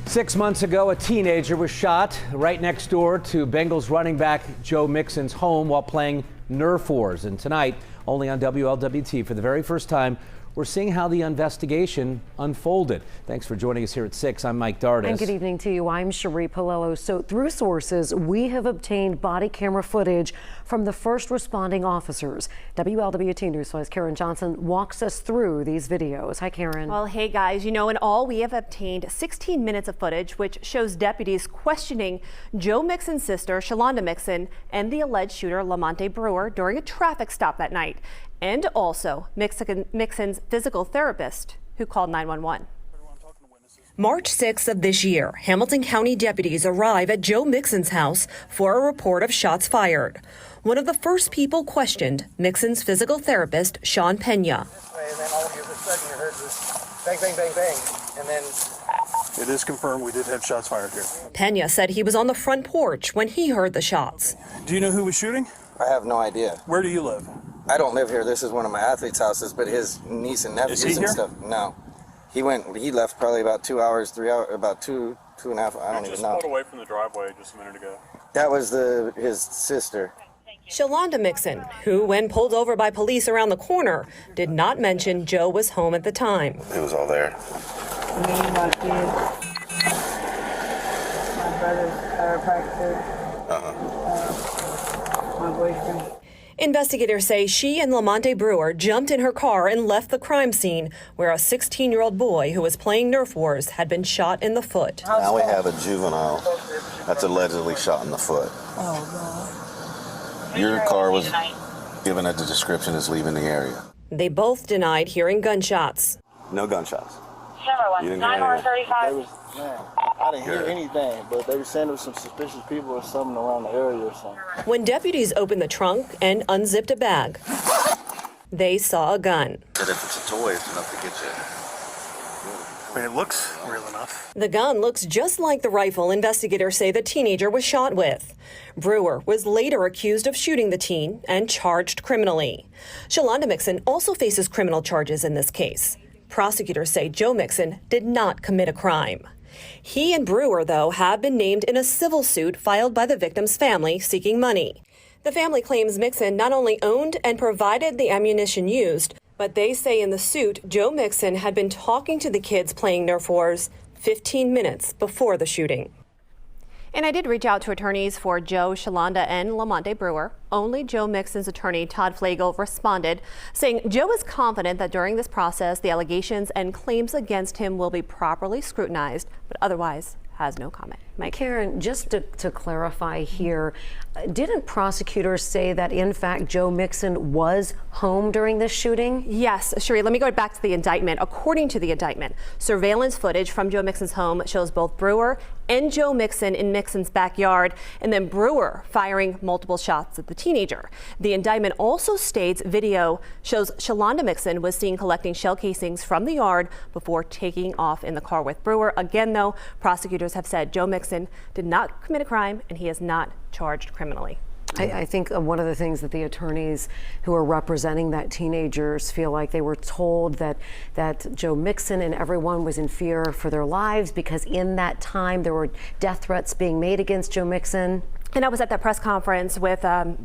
6 months ago, a teenager was shot right next door to Bengals running back Joe Mixon's home while playing Nerf Wars. And tonight, only on WLWT, for the very first time, we're seeing how the investigation unfolded. Thanks for joining us here at 6. I'm Mike Dardis. And good evening to you. I'm Cherie Palello. So through sources, we have obtained body camera footage from the first responding officers. WLWT News Vice Karen Johnson walks us through these videos. Hi, Karen. Well, hey, guys. In all, we have obtained 16 minutes of footage, which shows deputies questioning Joe Mixon's sister, Shalonda Mixon, and the alleged shooter, Lamonte Brewer, during a traffic stop that night. And also Mixon's physical therapist, who called 911. March 6th of this year, Hamilton County deputies arrive at Joe Mixon's house for a report of shots fired. One of the first people questioned, Mixon's physical therapist, Sean Pena. And then all of a sudden you heard this bang, bang, bang, bang, and then... It is confirmed we did have shots fired here. Pena said he was on the front porch when he heard the shots. Do you know who was shooting? I have no idea. Where do you live? I don't live here. This is one of my athletes' houses, but his niece and nephews Is he and here? stuff. No. He left probably about 2 hours, 3 hours, about two and a half, I don't even know. Just pulled away from the driveway just a minute ago. That was his sister. Shalonda Mixon, who, when pulled over by police around the corner, did not mention Joe was home at the time. It was all there. Me, my kids, my brother's chiropractor, my boyfriend. Investigators say she and Lamonte Brewer jumped in her car and left the crime scene, where a 16-year-old boy who was playing Nerf Wars had been shot in the foot. Now we have a juvenile that's allegedly shot in the foot. Oh, God. Your car was given as a description as leaving the area. They both denied hearing gunshots. No gunshots. You didn't hear 935. I didn't hear anything, but they were saying there was some suspicious people or something around the area or something. When deputies opened the trunk and unzipped a bag, they saw a gun. That if it's a toy, it's enough to get you. I mean, it looks real enough. The gun looks just like the rifle investigators say the teenager was shot with. Brewer was later accused of shooting the teen and charged criminally. Shalonda Mixon also faces criminal charges in this case. Prosecutors say Joe Mixon did not commit a crime. He and Brewer, though, have been named in a civil suit filed by the victim's family seeking money. The family claims Mixon not only owned and provided the ammunition used, but they say in the suit Joe Mixon had been talking to the kids playing Nerf Wars 15 minutes before the shooting. And I did reach out to attorneys for Joe, Shalonda, and Lamonte Brewer. Only Joe Mixon's attorney, Todd Flagle, responded, saying Joe is confident that during this process, the allegations and claims against him will be properly scrutinized, but otherwise has no comment. Mike. Karen, just to clarify here, didn't prosecutors say that, in fact, Joe Mixon was home during this shooting? Yes, Cherie, let me go back to the indictment. According to the indictment, surveillance footage from Joe Mixon's home shows both Brewer and Joe Mixon in Mixon's backyard, and then Brewer firing multiple shots at the teenager. The indictment also states video shows Shalonda Mixon was seen collecting shell casings from the yard before taking off in the car with Brewer. Again, though, prosecutors have said Joe Mixon did not commit a crime and he is not charged criminally. I think one of the things that the attorneys who are representing that teenagers feel like they were told that Joe Mixon and everyone was in fear for their lives because in that time there were death threats being made against Joe Mixon. And I was at that press conference with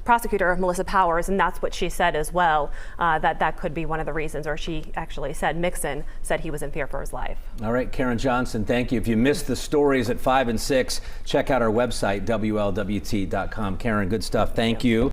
prosecutor Melissa Powers, and that's what she said as well, that could be one of the reasons, or she actually said Mixon said he was in fear for his life. All right, Karen Johnson, thank you. If you missed the stories at 5 and 6, check out our website, WLWT.com. Karen, good stuff. Thank you.